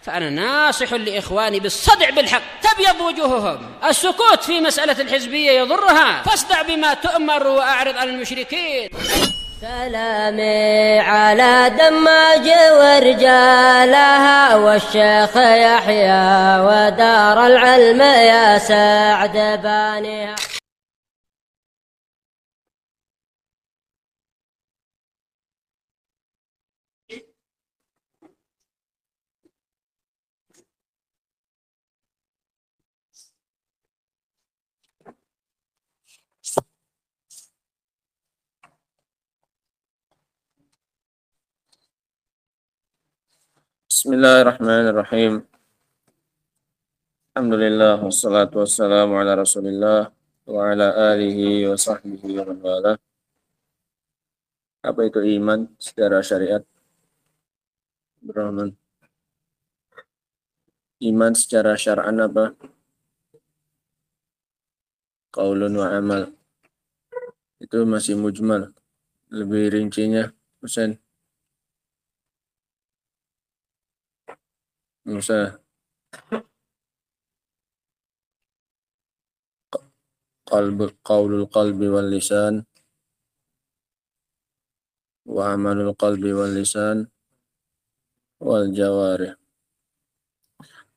فأنا ناصح لإخواني بالصدع بالحق تبيض وجوههم. السكوت في مسألة الحزبية يضرها، فاصدع بما تؤمر وأعرض عن المشركين. سلامي على دماج ورجالها والشيخ يحيى ودار العلم يا سعد بانيها. Bismillahirrahmanirrahim. Alhamdulillah wassalatu wassalamu ala Rasulillah wa ala alihi wa sahbihi wa man wala. Apa itu iman secara syariat? Brahman. Iman secara syar'an apa? Qaulun wa amal. Itu masih mujmal. Lebih rincinya, Husain. Musa. Qaulul qalbi wal lisan wa amalul qalbi wal lisan wal jawarih.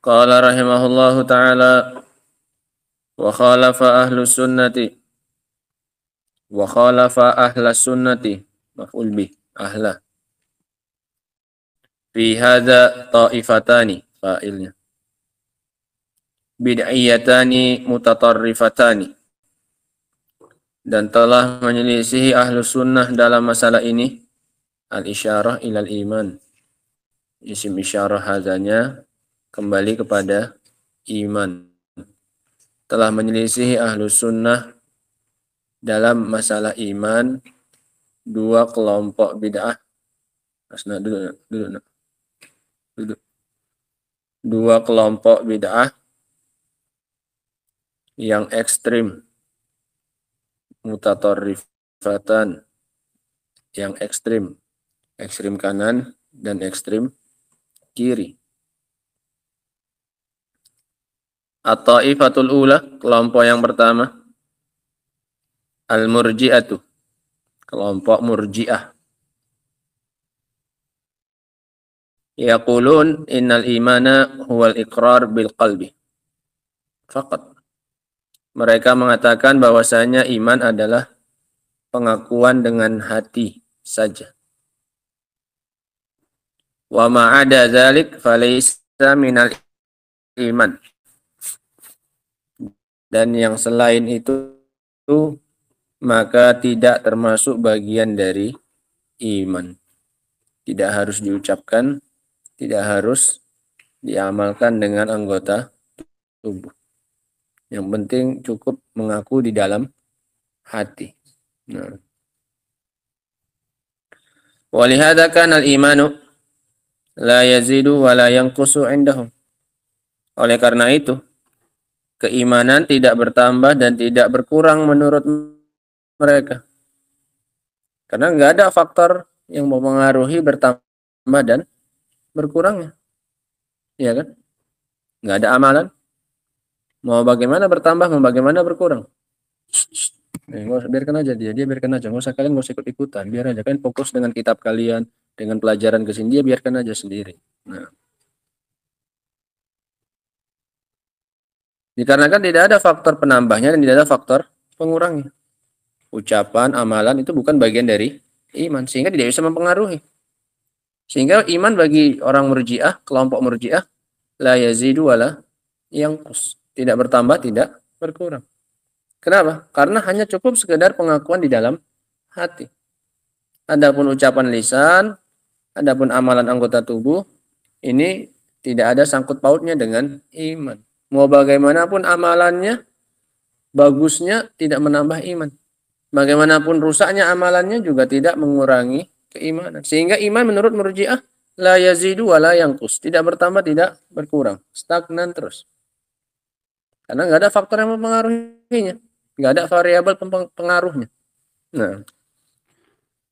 Qala rahimahullahu ta'ala wa khalafa ahlus sunnati wa khalafa ahlas sunnati maf'ul bih ahla fi hadza ta'ifatani fa'ilnya bid'iyatani mutatarrifatani, dan telah menyelisihi ahlus sunnah dalam masalah ini. Al-isyarah ilal iman, isim isyarah hadanya kembali kepada iman. Telah menyelisihi ahlus sunnah dalam masalah iman dua kelompok bid'ah. Asna duduk. Dua kelompok bid'ah yang ekstrim, mutatarrifatan, yang ekstrim kanan dan ekstrim kiri. At-ta'ifatul ula, kelompok yang pertama, al-murji'atu, kelompok murji'ah. Yaqulun innal imana huwal iqrar bil qalbi faqat. Mereka mengatakan bahwasanya iman adalah pengakuan dengan hati saja. Wa ma'ada dzalik falaysa minal iman. Dan yang selain itu maka tidak termasuk bagian dari iman. Tidak harus diucapkan, tidak harus diamalkan dengan anggota tubuh. Yang penting cukup mengaku di dalam hati. Nah. Walihada kana al-imanu la yazidu wa la yanqusu indahum. Oleh karena itu, keimanan tidak bertambah dan tidak berkurang menurut mereka. Karena nggak ada faktor yang mempengaruhi bertambah dan berkurangnya. Iya kan? Nggak ada amalan. Mau bagaimana bertambah, mau bagaimana berkurang. Biarkan aja dia biarkan aja. Nggak usah kalian nggak usah ikut-ikutan. Biar aja kalian fokus dengan kitab kalian, dengan pelajaran ke sini, dia biarkan aja sendiri. Nah. Dikarenakan tidak ada faktor penambahnya dan tidak ada faktor pengurangnya. Ucapan, amalan itu bukan bagian dari iman, sehingga tidak bisa mempengaruhi. Sehingga iman bagi orang murji'ah, kelompok murji'ah, la yazidu wala yanqus. Tidak bertambah, tidak berkurang. Kenapa? Karena hanya cukup sekedar pengakuan di dalam hati. Adapun ucapan lisan, adapun amalan anggota tubuh, ini tidak ada sangkut pautnya dengan iman. Mau bagaimanapun amalannya, bagusnya tidak menambah iman. Bagaimanapun rusaknya amalannya juga tidak mengurangi keimanan. Sehingga iman menurut murji'ah, la yazidu wa la yanqus. Tidak bertambah, tidak berkurang. Stagnan terus. Karena nggak ada faktor yang mempengaruhinya. Nggak ada variabel pengaruhnya. Nah.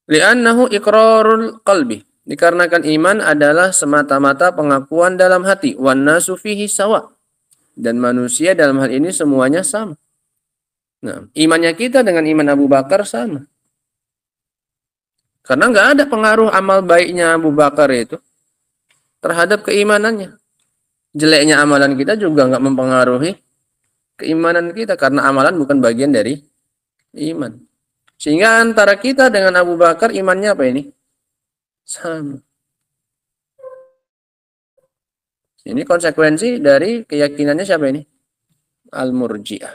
Li'annahu iqrarul qalbi. Dikarenakan iman adalah semata-mata pengakuan dalam hati. Wan nasu fihi sawa. Dan manusia dalam hal ini semuanya sama. Nah, imannya kita dengan iman Abu Bakar sama. Karena nggak ada pengaruh amal baiknya Abu Bakar itu terhadap keimanannya. Jeleknya amalan kita juga nggak mempengaruhi keimanan kita. Karena amalan bukan bagian dari iman. Sehingga antara kita dengan Abu Bakar imannya apa ini? Sama. Ini konsekuensi dari keyakinannya siapa ini? Al-Murji'ah.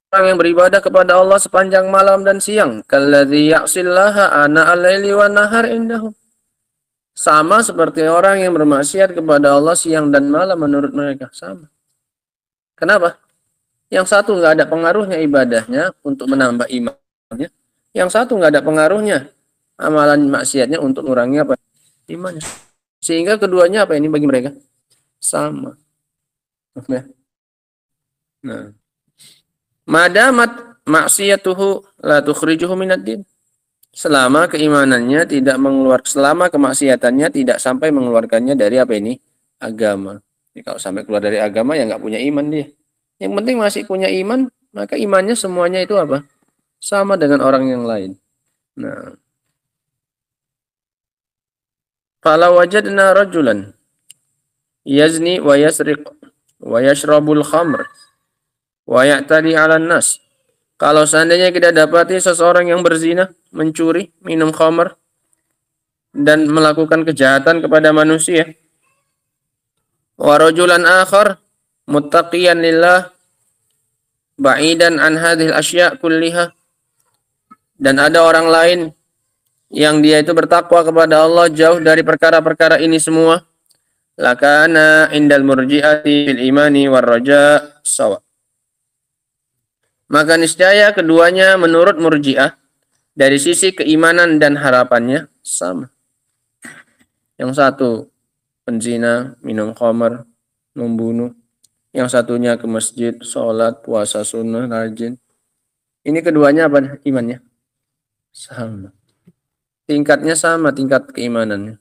Orang yang beribadah kepada Allah sepanjang malam dan siang, kalladzi ya'sillaha ana al-laili wan nahar indahu. Sama seperti orang yang bermaksiat kepada Allah siang dan malam menurut mereka, sama. Kenapa? Yang satu nggak ada pengaruhnya ibadahnya untuk menambah imannya. Yang satu nggak ada pengaruhnya amalan maksiatnya untuk mengurangi apa? Imannya. Sehingga keduanya apa ini bagi mereka? Sama. Oke. Nah. Madamat maksiatuhu la tukhrijuhu minad din. Selama keimanannya tidak selama kemaksiatannya tidak sampai mengeluarkannya dari apa ini? Agama. Jadi kalau sampai keluar dari agama ya nggak punya iman dia. Yang penting masih punya iman, maka imannya semuanya itu apa? Sama dengan orang yang lain. Nah. Fala wajadna rajulan yazni wa yasriq wa yashrabul khamr wa ya'tadi 'alan nas. Kalau seandainya kita dapati seseorang yang berzina, mencuri, minum khamr dan melakukan kejahatan kepada manusia. Wa rajulan akhar muttaqiyan lillah ba'idan an hadhil asya' kulliha. Dan ada orang lain yang dia itu bertakwa kepada Allah jauh dari perkara-perkara ini semua. Lakana indal murji'ati fil imani war raja' sawa. Maka niscaya keduanya menurut Murji'ah dari sisi keimanan dan harapannya sama. Yang satu penzina, minum khamar, membunuh. Yang satunya ke masjid, sholat, puasa sunnah, rajin. Ini keduanya apa imannya? Sama. Tingkatnya sama, tingkat keimanannya.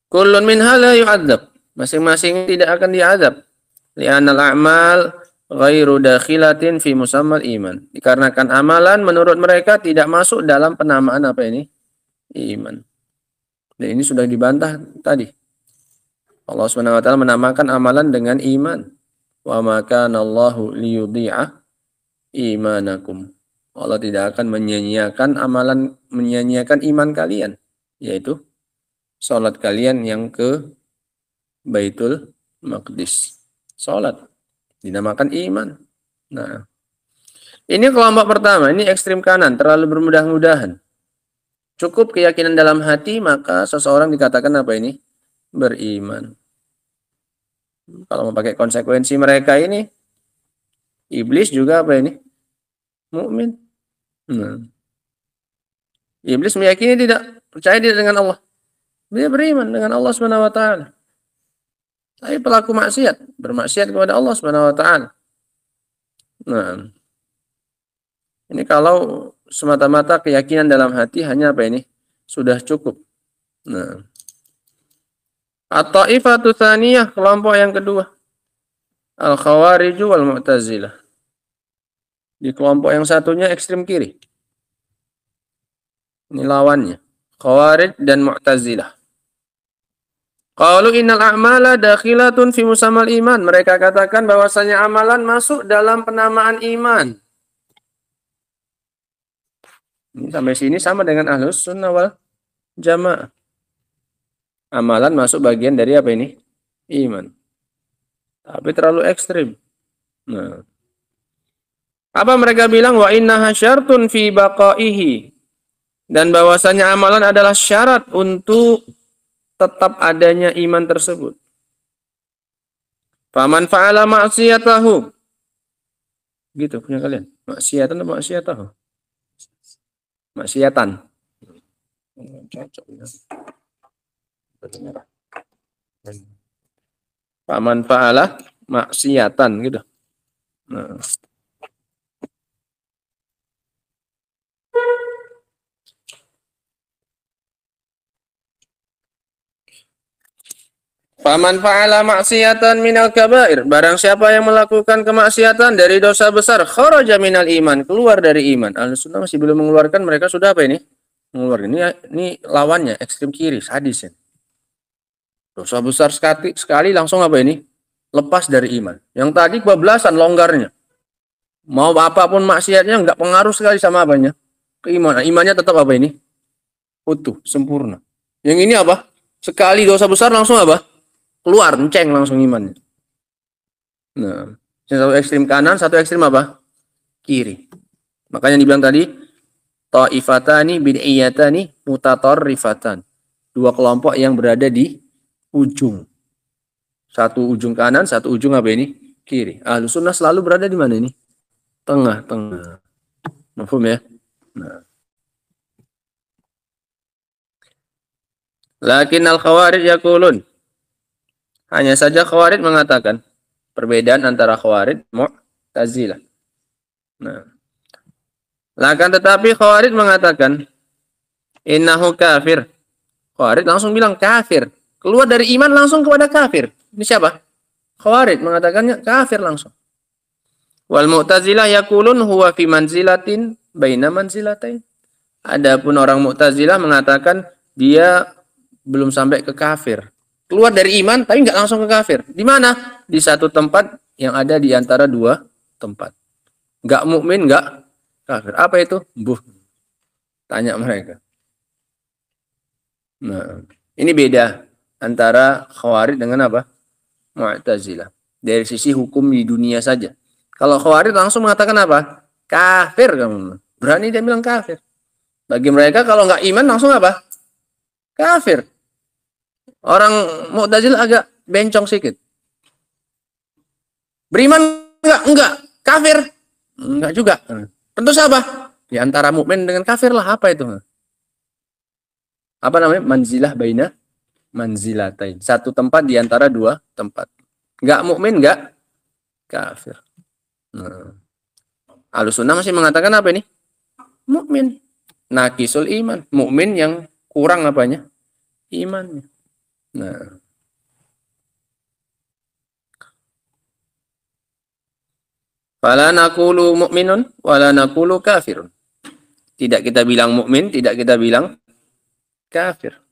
Kullun minha la yu'adzab. Masing-masing tidak akan diazab. Li'anal a'mal ghairu dakhilatin fi musammal iman. Dikarenakan amalan menurut mereka tidak masuk dalam penamaan apa ini? Iman. Dan ini sudah dibantah tadi. Allah Subhanahu wa taala menamakan amalan dengan iman. Wa ma kana Allahu liyudhi'a imanakum. Allah tidak akan menyia-nyiakan amalan, menyia-nyiakan iman kalian, yaitu salat kalian yang ke Baitul Maqdis. Salat dinamakan iman. Nah, ini kelompok pertama, ini ekstrim kanan, terlalu bermudah-mudahan. Cukup keyakinan dalam hati, maka seseorang dikatakan apa ini? Beriman. Kalau mau pakai konsekuensi mereka ini, iblis juga apa ini? Mukmin. Nah. Iblis meyakini tidak, percaya tidak dengan Allah. Dia beriman dengan Allah Subhanahu wa taala. Tapi pelaku maksiat, bermaksiat kepada Allah Subhanahu wa taala. Nah, ini kalau semata-mata keyakinan dalam hati hanya apa ini? Sudah cukup. Nah, at-taifatu tsaniyah, kelompok yang kedua. Al-Khawarij wal Mu'tazilah. Di kelompok yang satunya ekstrem kiri. Ini lawannya. Khawarij dan Mu'tazilah. Qalu innal a'mala dakhilatun fi musammal iman. Mereka katakan bahwasanya amalan masuk dalam penamaan iman. Ini sampai sini sama dengan Ahlus Sunnah wal Jamaah. Amalan masuk bagian dari apa ini? Iman. Tapi terlalu ekstrim. Nah. Apa mereka bilang? Wa innaha syartun fi baqaihi. Dan bahwasanya amalan adalah syarat untuk tetap adanya iman tersebut. Faman fa'ala ma'siyatahu. Gitu punya kalian. Maksiatan atau maksiatahu? Maksiatan. Cocok ya. Faman fa'ala maksiatan gitu. Nah. Faman fa'ala maksiatan minal kabair, barang siapa yang melakukan kemaksiatan dari dosa besar, kharaja minal iman, keluar dari iman. Ahlussunnah masih belum mengeluarkan, mereka sudah apa ini? Mengeluarkan. Ini lawannya, ekstrem kiri, sadis ya. Dosa besar sekali langsung apa ini? Lepas dari iman. Yang tadi kebablasan longgarnya. Mau apapun maksiatnya nggak pengaruh sekali sama apanya? Keimanan. Imannya tetap apa ini? Utuh, sempurna. Yang ini apa? Sekali dosa besar langsung apa? Keluar, menceng langsung imannya. Nah, satu ekstrim kanan, satu ekstrim apa? Kiri. Makanya dibilang tadi, ta'ifatani bid'iyatani mutatarrifatan. Dua kelompok yang berada di ujung. Satu ujung kanan, satu ujung apa ini? Kiri. Ahlussunnah selalu berada di mana ini? Tengah-tengah. Mafhum ya? Nah. Lakin al-khawarij yaqulun. Hanya saja khawarij mengatakan perbedaan antara khawarij Mu'tazilah. Nah. Lakan tetapi khawarij mengatakan innahu kafir. Khawarij langsung bilang kafir. Keluar dari iman langsung kepada kafir. Ini siapa? Khawarij mengatakannya kafir langsung. Wal Mu'tazilah yaqulun huwa fi manzilatin baina manzilatain. Adapun orang Mu'tazilah mengatakan dia belum sampai ke kafir. Keluar dari iman tapi nggak langsung ke kafir. Di mana? Di satu tempat yang ada di antara dua tempat. Nggak mukmin, nggak kafir. Apa itu? Tanya mereka. Nah, ini beda antara Khawarij dengan apa? Mu'tazilah. Dari sisi hukum di dunia saja. Kalau Khawarij langsung mengatakan apa? Kafir kamu. Berani dia bilang kafir. Bagi mereka kalau nggak iman langsung apa? Kafir. Orang Mu'tazilah agak bencong sedikit. Beriman enggak? Enggak. Kafir? Enggak juga. Tentu siapa? Di antara mukmin dengan kafir lah. Apa itu? Apa namanya? Manzilah baina manzilatain. Satu tempat di antara dua tempat. Enggak mukmin, enggak kafir. Nah. Ahlussunnah masih mengatakan apa ini? Mukmin. Naqisul iman. Mukmin yang kurang apanya? Imannya. Nah. Fala naqulu mu'minun wala naqulu kafirun. Tidak kita bilang mukmin, tidak kita bilang kafir.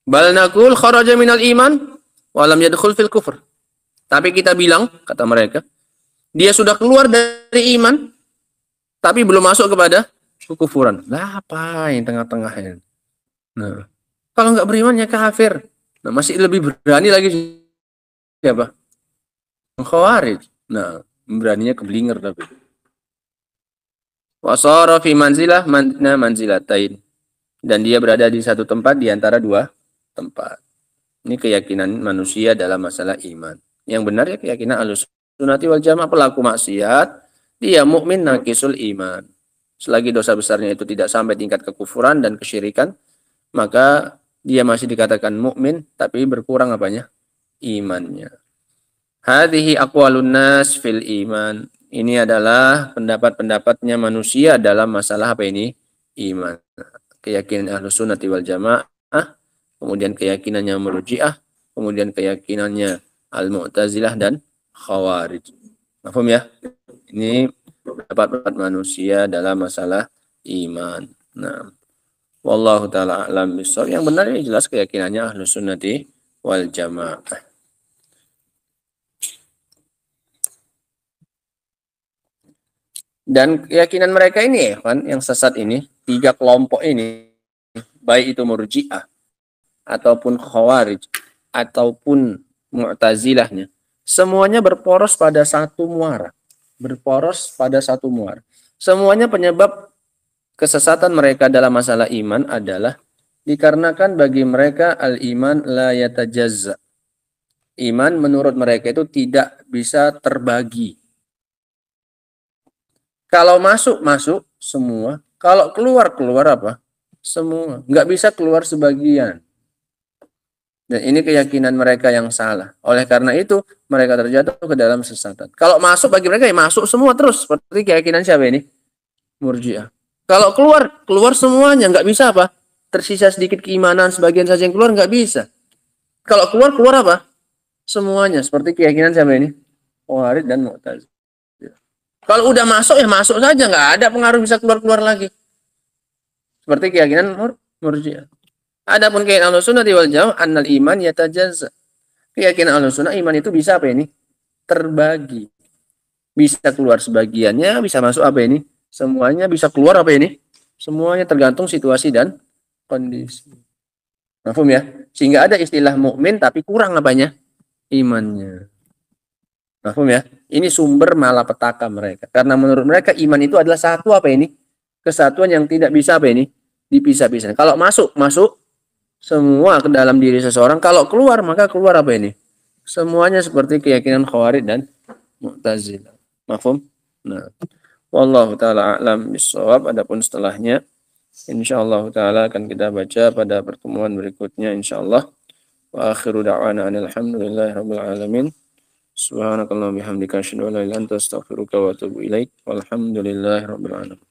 Bal naqul kharaja minal iman wa lam yadkhul fil kufr. Tapi kita bilang, kata mereka, dia sudah keluar dari iman tapi belum masuk kepada kekufuran. Lah apa yang tengah-tengahnya? Nah, kalau nggak beriman ya kafir. Nah, masih lebih berani lagi siapa? Khawarij. Nah, beraninya keblinger tapi. Wasara fi manzilah manzilatain. Dan dia berada di satu tempat di antara dua tempat. Ini keyakinan manusia dalam masalah iman. Yang benar ya keyakinan Ahlussunnah wal Jamaah, pelaku maksiat dia mukmin naqisul iman. Selagi dosa besarnya itu tidak sampai tingkat kekufuran dan kesyirikan, maka dia masih dikatakan mukmin tapi berkurang apanya? Imannya. Hadhihi aqwalun nas fil iman. Ini adalah pendapat-pendapatnya manusia dalam masalah apa ini? Iman. Keyakinan Ahlussunnah wal Jamaah, kemudian keyakinannya Murji'ah, kemudian keyakinannya Al-Mu'tazilah dan Khawarij. Paham ya? Ini pendapat manusia dalam masalah iman. Nah, wallahu taala alam bissawab. Yang benar ini jelas keyakinannya Ahlussunnah wal Jamaah. Dan keyakinan mereka ini ya kan, yang sesat ini, tiga kelompok ini, baik itu Murji'ah ataupun Khawarij ataupun Mu'tazilahnya, semuanya berporos pada satu muara. Berporos pada satu muara. Semuanya penyebab kesesatan mereka dalam masalah iman adalah dikarenakan bagi mereka al-iman la yatajazza. Iman menurut mereka itu tidak bisa terbagi. Kalau masuk, masuk semua. Kalau keluar, keluar apa? Semua. Nggak bisa keluar sebagian. Dan ini keyakinan mereka yang salah. Oleh karena itu, mereka terjatuh ke dalam sesatan. Kalau masuk bagi mereka, ya masuk semua terus. Seperti keyakinan siapa ini? Murji'ah. Kalau keluar, keluar semuanya. Nggak bisa apa? Tersisa sedikit keimanan, sebagian saja yang keluar, nggak bisa. Kalau keluar, keluar apa? Semuanya. Seperti keyakinan siapa ini? Khawarij dan Mu'tazilah. Kalau udah masuk, ya masuk saja. Nggak ada pengaruh bisa keluar-keluar lagi. Seperti keyakinan Murji'ah. Adapun keyakinan Ahlussunnah wal Jamaah annal iman yatajazza. Keyakinan Ahlussunnah iman itu bisa apa ini? Terbagi. Bisa keluar sebagiannya, bisa masuk apa ini? Semuanya, bisa keluar apa ini? Semuanya tergantung situasi dan kondisi. Paham ya? Sehingga ada istilah mukmin tapi kurang apanya? Imannya. Paham ya? Ini sumber malapetaka mereka. Karena menurut mereka iman itu adalah satu apa ini? Kesatuan yang tidak bisa apa ini? Dipisah-pisah. Kalau masuk, masuk semua ke dalam diri seseorang. Kalau keluar, maka keluar apa ini? Semuanya seperti keyakinan Khawarij dan Mu'tazilah. Mafhum? Nah, wallahu taala a'lam bissawab. Adapun setelahnya insyaallah taala akan kita baca pada pertemuan berikutnya insyaallah. Wa akhiru da'wana alhamdulillahirabbil alamin. Subhanakallahumma bihamdika asyhadu an la ilaha illa anta astaghfiruka wa atubu ilaik. Walhamdulillahirabbil alamin.